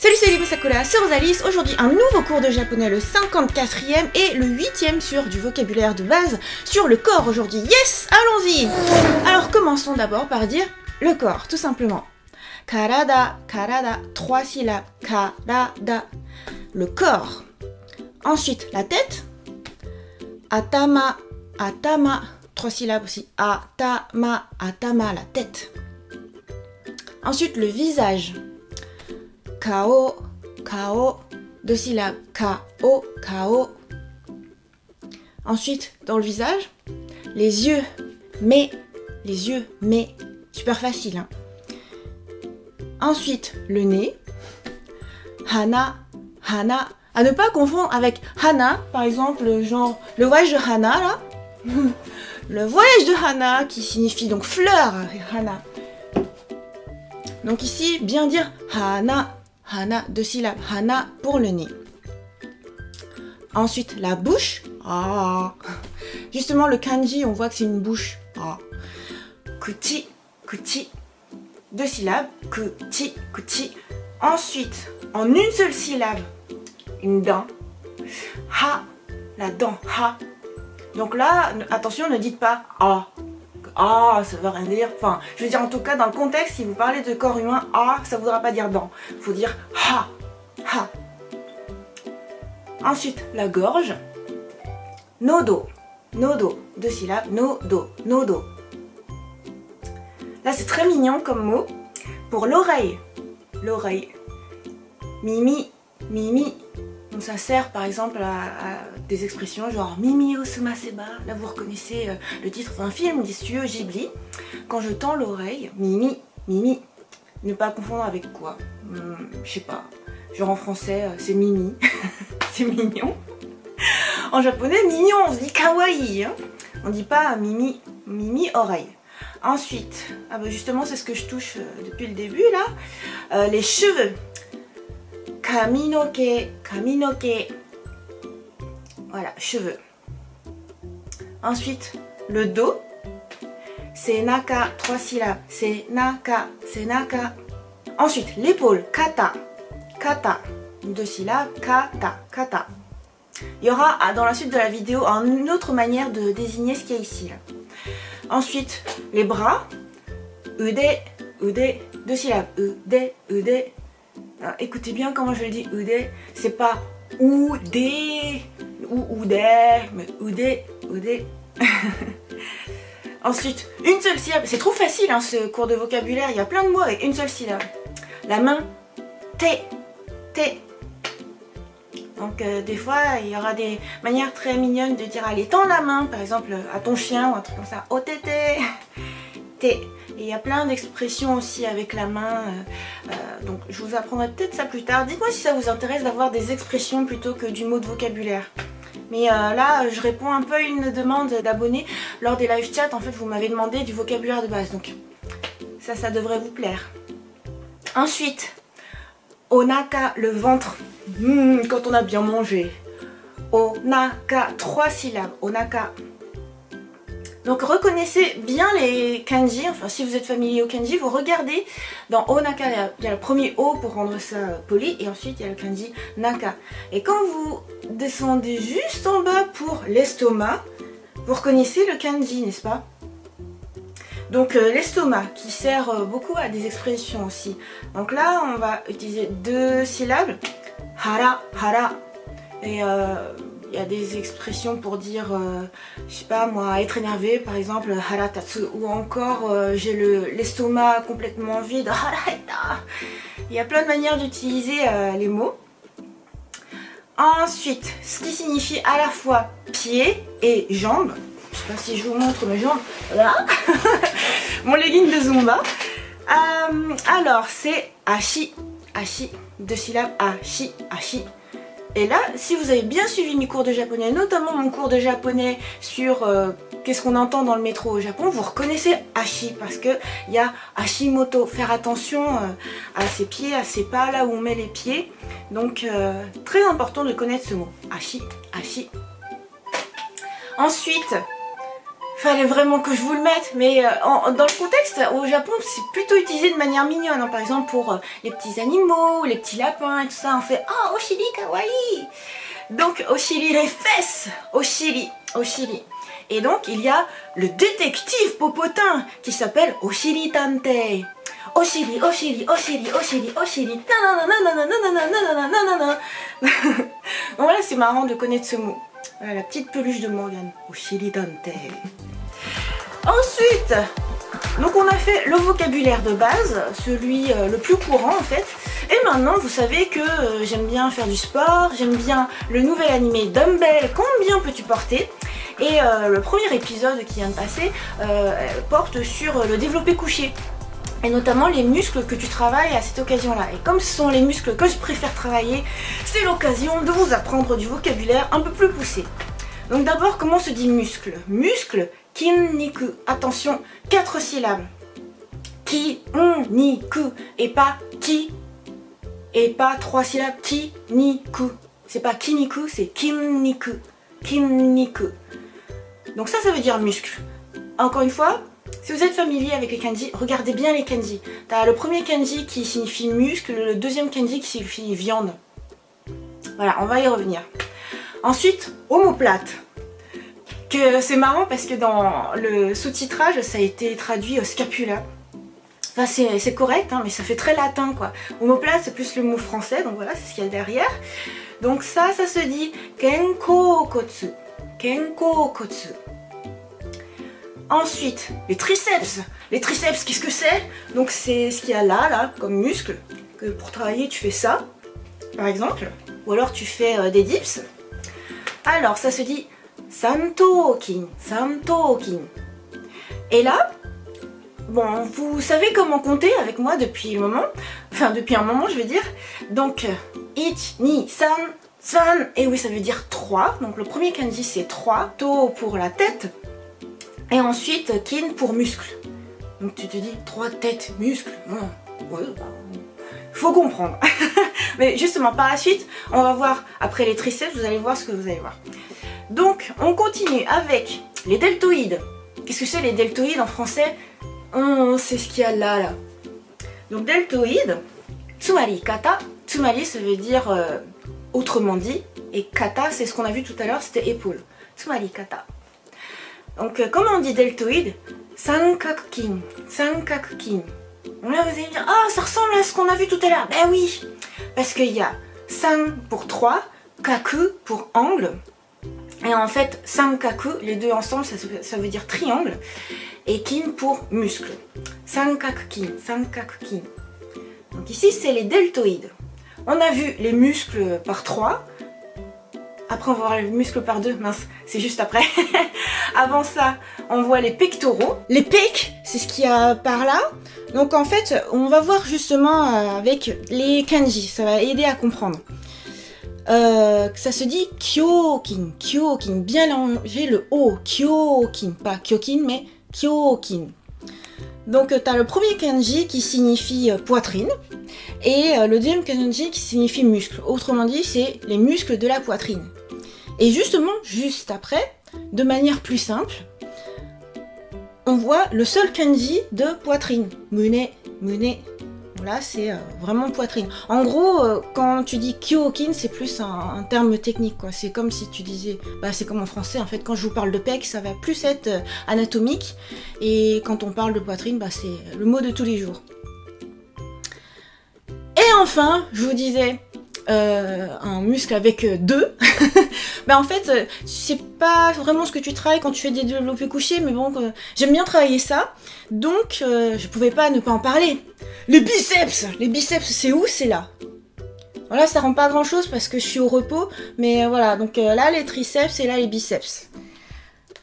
Salut, c'est Libo Sakura, c'est Rosalis. Aujourd'hui, un nouveau cours de japonais, le 54e et le 8e sur du vocabulaire de base sur le corps aujourd'hui. Yes, allons-y. Alors, commençons d'abord par dire le corps, tout simplement. Karada, karada, 3 syllabes. Karada, le corps. Ensuite, la tête. Atama, atama, 3 syllabes aussi. Atama, atama, la tête. Ensuite, le visage. Kao, kao, 2 syllabes. Kao, kao. Ensuite, dans le visage, les yeux, mais, super facile. Hein. Ensuite, le nez. Hana, hana. À ne pas confondre avec hana, par exemple, genre le voyage de Hana, là. Le voyage de Hana, qui signifie donc fleur, hana. Donc ici, bien dire hana. Hana, 2 syllabes. Hana pour le nez. Ensuite, la bouche. Ah. Justement, le kanji, on voit que c'est une bouche. Ah. Kuchi, kuchi. 2 syllabes. Kuchi, kuchi. Ensuite, en une seule syllabe, une dent. Ha, la dent. Ha. Donc là, attention, ne dites pas ah. Ah, ça veut rien dire. Enfin, je veux dire, en tout cas, dans le contexte, si vous parlez de corps humain, ah, ça ne voudra pas dire dent. Il faut dire ha, ha. Ensuite, la gorge. Nodo, nodo, 2 syllabes. Nodo, nodo. Là, c'est très mignon comme mot. Pour l'oreille, l'oreille. Mimi, mimi. Donc ça sert par exemple à des expressions genre Mimi o sumaseba. Là vous reconnaissez le titre d'un film du studio Ghibli. Quand je tends l'oreille, mimi, mimi. Ne pas confondre avec quoi, je sais pas. Genre en français c'est mimi, c'est mignon. En japonais mignon, on se dit kawaii. Hein. On dit pas mimi, mimi oreille. Ensuite, ah bah justement c'est ce que je touche depuis le début là, les cheveux. Kaminoke, kaminoke. Voilà, cheveux. Ensuite, le dos. Senaka, 3 syllabes. Senaka, senaka. Ensuite, l'épaule. Kata, kata. 2 syllabes. Kata, kata. Il y aura dans la suite de la vidéo une autre manière de désigner ce qu'il y a ici. Là. Ensuite, les bras. Ude, ude. 2 syllabes. Ude, ude. Alors, écoutez bien comment je le dis, ude, c'est pas oude ou oude, mais ude, ude. Ensuite, une seule syllabe, c'est trop facile hein, ce cours de vocabulaire, il y a plein de mots avec une seule syllabe. La main, te, te. Donc des fois, il y aura des manières très mignonnes de dire allez, tends la main, par exemple à ton chien ou un truc comme ça, otete, te. Et il y a plein d'expressions aussi avec la main, donc je vous apprendrai peut-être ça plus tard. Dites-moi si ça vous intéresse d'avoir des expressions plutôt que du mot de vocabulaire. Mais là, je réponds un peu à une demande d'abonnés lors des live chats. En fait, vous m'avez demandé du vocabulaire de base, donc ça devrait vous plaire. Ensuite, onaka, le ventre, quand on a bien mangé. Onaka, 3 syllabes, onaka. Donc reconnaissez bien les kanji, enfin si vous êtes familier au kanji, vous regardez dans Onaka, il y a le premier O pour rendre ça poli et ensuite il y a le kanji Naka. Et quand vous descendez juste en bas pour l'estomac, vous reconnaissez le kanji, n'est-ce pas? Donc l'estomac qui sert beaucoup à des expressions aussi. Donc là on va utiliser 2 syllabes, hara, hara. Et il y a des expressions pour dire, je sais pas moi, être énervé par exemple, haratatsu, ou encore j'ai l'estomac complètement vide, harata. Il y a plein de manières d'utiliser les mots. Ensuite, ce qui signifie à la fois pied et jambes. Je sais pas si je vous montre mes jambes, là, mon legging de Zumba. Alors c'est ashi, ashi, 2 syllabes, ashi, ashi. Et là, si vous avez bien suivi mes cours de japonais, notamment mon cours de japonais sur qu'est-ce qu'on entend dans le métro au Japon, vous reconnaissez ashi parce que il y a ashimoto, faire attention à ses pieds, à ses pas, là où on met les pieds. Donc très important de connaître ce mot, ashi, ashi. Ensuite, Fallait vraiment que je vous le mette, mais dans le contexte, au Japon, c'est plutôt utilisé de manière mignonne. Hein. Par exemple, pour les petits animaux, les petits lapins et tout ça, on fait « Oh, Oshiri kawaii !» Donc, Oshiri, les fesses, Oshiri. Et donc, il y a le détective popotin qui s'appelle Oshiri Tantei. Oshiri. Voilà, c'est marrant de connaître ce mot. Voilà, la petite peluche de Morgane. Oshiri Tantei. Ensuite, donc on a fait le vocabulaire de base, celui le plus courant en fait. Et maintenant, vous savez que j'aime bien faire du sport, j'aime bien le nouvel animé Dumbbell, combien peux-tu porter? Et le premier épisode qui vient de passer porte sur le développé couché. Et notamment les muscles que tu travailles à cette occasion-là. Et comme ce sont les muscles que je préfère travailler, c'est l'occasion de vous apprendre du vocabulaire un peu plus poussé. Donc d'abord, comment se dit muscle? Muscle, kinniku. Attention, 4 syllabes. Ki-niku. Et pas ki. Et pas 3 syllabes. Ki-niku. C'est pas kiniku, c'est kinniku. Kinniku. Donc ça veut dire muscle. Encore une fois, si vous êtes familier avec les kanji, regardez bien les kanji. T'as le premier kanji qui signifie muscle, le deuxième kanji qui signifie viande. Voilà, on va y revenir. Ensuite, omoplate. Que c'est marrant parce que dans le sous-titrage, ça a été traduit scapula. Enfin, c'est correct, hein, mais ça fait très latin, quoi. Omoplate, c'est plus le mot français, donc voilà, c'est ce qu'il y a derrière. Donc ça se dit Kenkokotsu. Kenkokotsu. Ensuite, les triceps. Les triceps, qu'est-ce que c'est? Donc c'est ce qu'il y a là, comme muscle. Que pour travailler, tu fais ça, par exemple. Ou alors tu fais des dips. Alors, ça se dit Santokin. Santokin. Et là, bon, vous savez comment compter avec moi depuis le moment. Enfin, depuis un moment, je vais dire. Donc, ich, ni, san, san. Et oui, ça veut dire 3. Donc, le premier kanji, c'est 3. To pour la tête. Et ensuite, kin pour muscle. Donc, tu te dis 3 têtes, muscles. Ouais, bah, faut comprendre. Mais justement, par la suite, on va voir, après les triceps, vous allez voir ce que vous allez voir. Donc, on continue avec les deltoïdes. Qu'est-ce que c'est les deltoïdes en français? C'est ce qu'il y a là. Donc, deltoïdes, tsumari kata. Tsumari, ça veut dire autrement dit. Et kata, c'est ce qu'on a vu tout à l'heure, c'était épaule. Tsumari kata. Donc, comment on dit deltoïde? Sankakukin. Sankakukin. Là, vous allez me dire, ah, ça ressemble à ce qu'on a vu tout à l'heure. Ben oui, parce qu'il y a san pour 3, kaku pour angle. Et en fait, sankaku, les deux ensemble, ça veut dire triangle. Et kin pour muscle. Sankakukin, sankakukin. Donc ici, c'est les deltoïdes. On a vu les muscles par 3. Après, on va voir les muscles par 2. Mince, c'est juste après. Avant ça, on voit les pectoraux. Les pecs, c'est ce qu'il y a par là. Donc en fait, on va voir justement avec les kanji. Ça va aider à comprendre. Ça se dit kyokin. Kyokin. Bien langer le O. Kyokin. Pas kyokin, mais kyokin. Donc tu as le premier kanji qui signifie poitrine. Et le deuxième kanji qui signifie muscle. Autrement dit, c'est les muscles de la poitrine. Et justement, juste après, de manière plus simple, on voit le seul kanji de poitrine. Mune, mune. Là, c'est vraiment poitrine. En gros, quand tu dis kyokin, c'est plus un terme technique, quoi. C'est comme si tu disais... Bah, c'est comme en français, en fait. Quand je vous parle de pec, ça va plus être anatomique. Et quand on parle de poitrine, bah, c'est le mot de tous les jours. Et enfin, je vous disais... un muscle avec 2. Ben en fait, c'est pas vraiment ce que tu travailles quand tu fais des développés couchés, mais bon, j'aime bien travailler ça, donc je pouvais pas ne pas en parler. Les biceps, c'est où? C'est là. Voilà, ça rend pas grand chose parce que je suis au repos, mais voilà, donc là les triceps et là les biceps.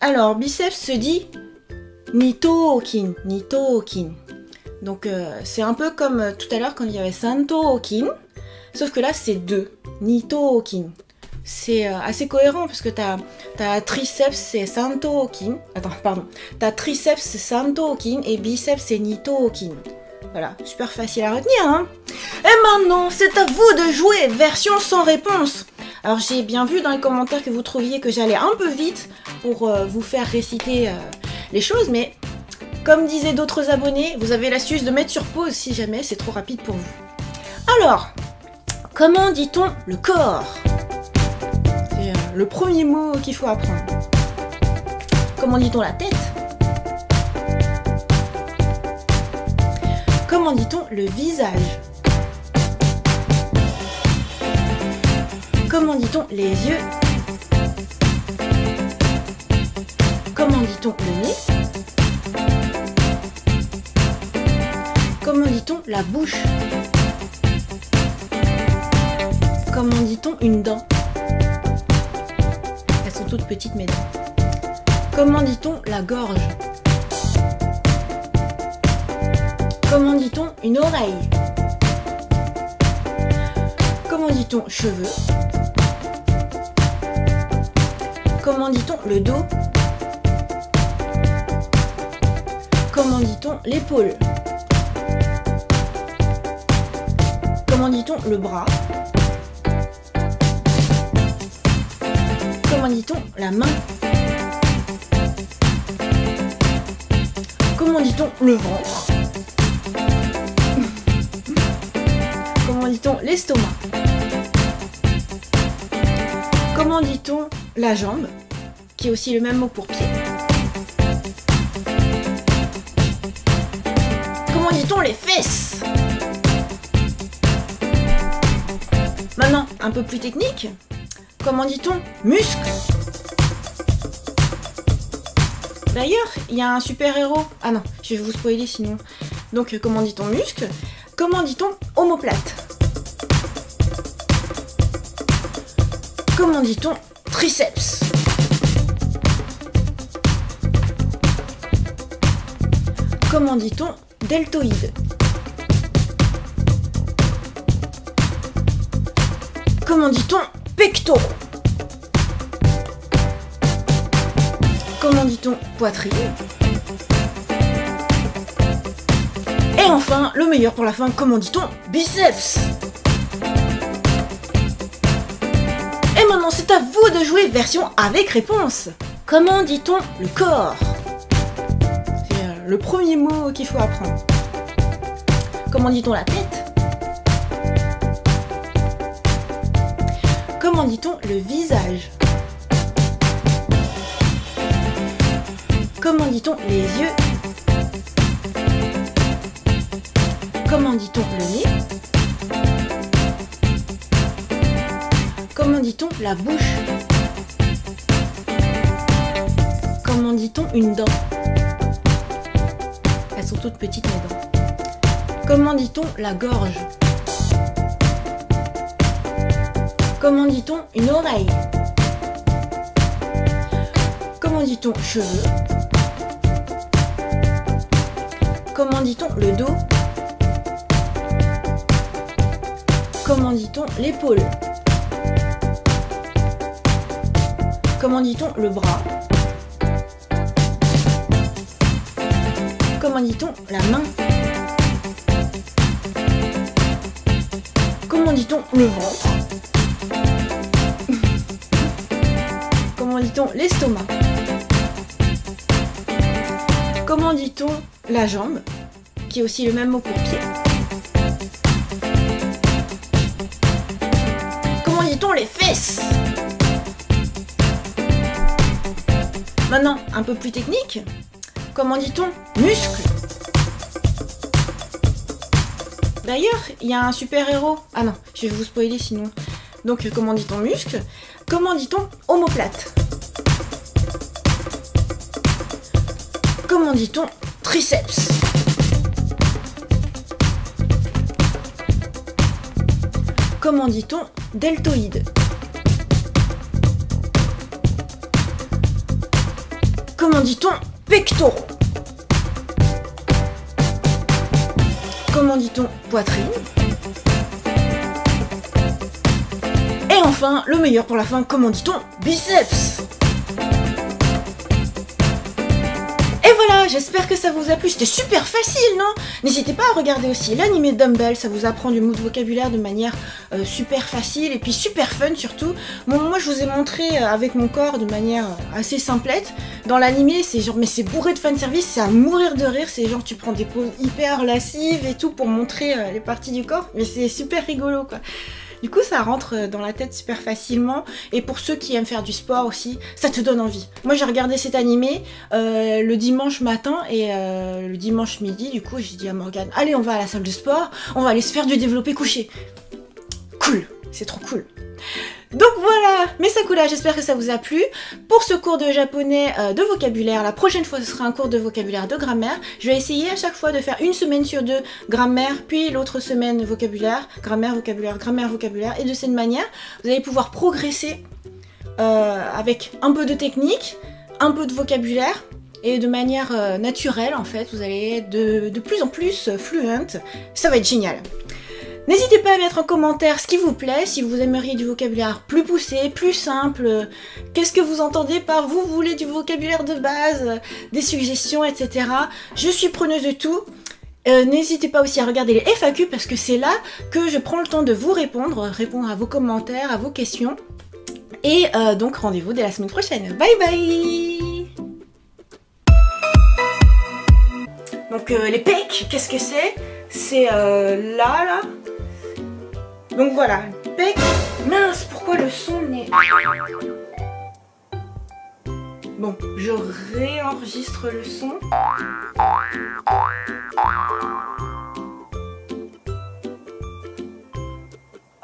Alors, biceps se dit nitokin, nitokin. Donc c'est un peu comme tout à l'heure quand il y avait santokin. Sauf que là, c'est 2. Nitokin. C'est assez cohérent parce que t'as triceps, c'est santokin. Attends, pardon. T'as triceps, c'est santokin et biceps, c'est nitokin. Voilà, super facile à retenir, hein. Et maintenant, c'est à vous de jouer, version sans réponse. Alors j'ai bien vu dans les commentaires que vous trouviez que j'allais un peu vite pour vous faire réciter les choses, mais comme disaient d'autres abonnés, vous avez l'astuce de mettre sur pause si jamais c'est trop rapide pour vous. Alors, comment dit-on le corps? C'est le premier mot qu'il faut apprendre. Comment dit-on la tête? Comment dit-on le visage? Comment dit-on les yeux? Comment dit-on le nez? Comment dit-on la bouche? Comment dit-on une dent? Elles sont toutes petites mes dents. Comment dit-on la gorge? Comment dit-on une oreille? Comment dit-on cheveux? Comment dit-on le dos? Comment dit-on l'épaule? Comment dit-on le bras? Comment dit-on la main? Comment dit-on le ventre? Comment dit-on l'estomac? Comment dit-on la jambe, qui est aussi le même mot pour pied? Comment dit-on les fesses? Maintenant, un peu plus technique. Comment dit-on muscle? D'ailleurs, il y a un super-héros. Ah non, je vais vous spoiler sinon. Donc, comment dit-on muscle? Comment dit-on omoplate? Comment dit-on triceps? Comment dit-on deltoïde? Comment dit-on pectoraux? Comment dit-on poitrine? Et enfin, le meilleur pour la fin, comment dit-on biceps? Et maintenant, c'est à vous de jouer version avec réponse. Comment dit-on le corps? C'est le premier mot qu'il faut apprendre. Comment dit-on la tête? Comment dit-on le visage? Comment dit-on les yeux? Comment dit-on le nez? Comment dit-on la bouche? Comment dit-on une dent? Elles sont toutes petites mes dents. Comment dit-on la gorge? Comment dit-on une oreille? Comment dit-on cheveux? Comment dit-on le dos? Comment dit-on l'épaule? Comment dit-on le bras? Comment dit-on la main? Comment dit-on le ventre? Comment dit-on l'estomac? Comment dit-on la jambe, qui est aussi le même mot pour pied? Comment dit-on les fesses? Maintenant, un peu plus technique. Comment dit-on muscle? D'ailleurs, il y a un super-héros. Ah non, je vais vous spoiler sinon. Donc, comment dit-on muscle? Comment dit-on omoplate? Comment dit-on triceps? Comment dit-on deltoïde? Comment dit-on pectoraux? Comment dit-on poitrine? Et enfin, le meilleur pour la fin, comment dit-on biceps? Et voilà, j'espère que ça vous a plu. C'était super facile, non? N'hésitez pas à regarder aussi l'animé Dumbbell, ça vous apprend du mot de vocabulaire de manière super facile et puis super fun surtout. Bon, moi je vous ai montré avec mon corps de manière assez simplette. Dans l'animé, c'est genre, mais c'est bourré de fanservice, c'est à mourir de rire. C'est genre, tu prends des poses hyper lascives et tout pour montrer les parties du corps, mais c'est super rigolo quoi. Du coup, ça rentre dans la tête super facilement. Et pour ceux qui aiment faire du sport aussi, ça te donne envie. Moi, j'ai regardé cet animé le dimanche matin et le dimanche midi. Du coup, j'ai dit à Morgane, allez, on va à la salle de sport. On va aller se faire du développé couché. Cool, c'est trop cool. Donc voilà, mes Sakura, j'espère que ça vous a plu. Pour ce cours de japonais de vocabulaire, la prochaine fois ce sera un cours de vocabulaire de grammaire. Je vais essayer à chaque fois de faire une semaine sur deux grammaire, puis l'autre semaine vocabulaire, grammaire, vocabulaire. Et de cette manière, vous allez pouvoir progresser avec un peu de technique, un peu de vocabulaire. Et de manière naturelle en fait, vous allez être de plus en plus fluent. Ça va être génial. N'hésitez pas à mettre en commentaire ce qui vous plaît, si vous aimeriez du vocabulaire plus poussé, plus simple, qu'est-ce que vous entendez par vous voulez du vocabulaire de base, des suggestions, etc. Je suis preneuse de tout. N'hésitez pas aussi à regarder les FAQ parce que c'est là que je prends le temps de vous répondre à vos commentaires, à vos questions. Et donc rendez-vous dès la semaine prochaine. Bye bye! Donc les pecs, qu'est-ce que c'est? C'est là. Donc voilà, pec. Mince, pourquoi le son n'est... Bon, je réenregistre le son.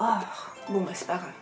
Oh, bon bah c'est pas grave.